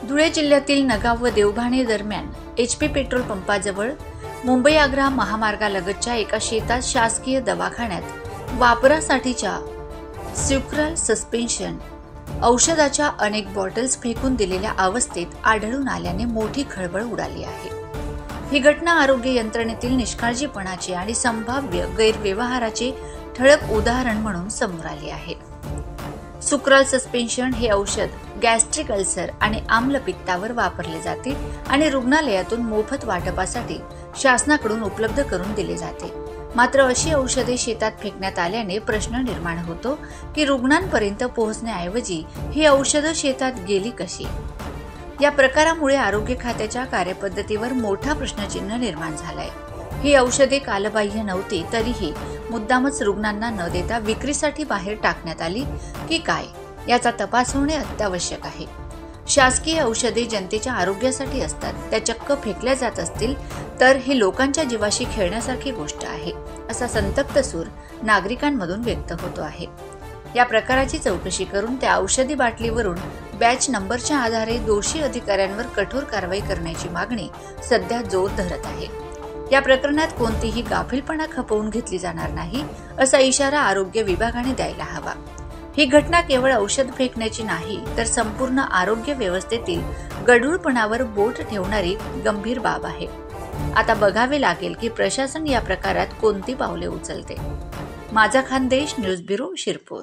धुळे जिल्ह्यातील नगाव व देवभाणे दरम्यान HP पेट्रोल पंपाजवळ मुंबई आग्रा महामार्गालगतच्या एका शेतात शासकीय दवाखान्यात वापरासाठीच्या स्युक्रल सस्पेन्शन औषधाच्या अनेक बॉटल्स फेकून दिलेल्या अवस्थेत आढळून आल्याने मोठी खळबळ उडाली आहे। ही घटना आरोग्य यंत्रणेतील निष्काळजीपणाचे आणि संभाव्य गैरव्यवहाराचे ठळक उदाहरण म्हणून समोर आले आहे। सुक्रल सस्पेन्शन हे औषध गॅस्ट्रिक अल्सर आणि आम्लपित्तावर वापरले जाते आणि रुग्णालयातून मोफत वाटपासाठी शासनाकडून उपलब्ध करून दिले जाते। मात्र अशी औषधे शेतात फेकण्यात आल्याने प्रश्न निर्माण होतो की रुग्णांपर्यंत पोहोचण्याऐवजी ही औषधं शेतात गेली कशी? या प्रकारामुळे आरोग्य खात्याच्या कार्यपद्धतीवर मोठा प्रश्नचिन्ह निर्माण झालाय। ही औषधे कालबाह्य नव्हती तरीही मुद्दामच रुग्णांना न देता विक्रीसाठी बाहेर टाकण्यात आली की काय याचा तपास होणे अत्यावश्यक आहे। शासकीय औषधे जनतेच्या आरोग्यासाठी असतात, त्या चक्क फेकल्या जात असतील तर ही लोकांच्या जीवाशी खेळण्यासारखी गोष्ट आहे, असा संतप्त सूर नागरिकांमधून व्यक्त होतो आहे। या प्रकाराची चौकशी करून त्या औषधी बाटलीवरून बॅच नंबरच्या आधारे दोषी अधिकाऱ्यांवर कठोर कारवाई करण्याची मागणी सध्या जोर धरत आहे। या प्रकरणात कोणतीही गाफीलपणा खपवून घेतली जाणार नाही, असा इशारा आरोग्य विभागाने द्यायला हवा। ही घटना केवळ औषध फेकण्याची नाही तर संपूर्ण आरोग्य व्यवस्थेतील गढूळपणावर बोट ठेवणारी गंभीर बाब आहे। आता बघावे लागेल की प्रशासन या प्रकारात कोणती पावले उचलते। माझा खानदेश न्यूज ब्युरो शिरपूर।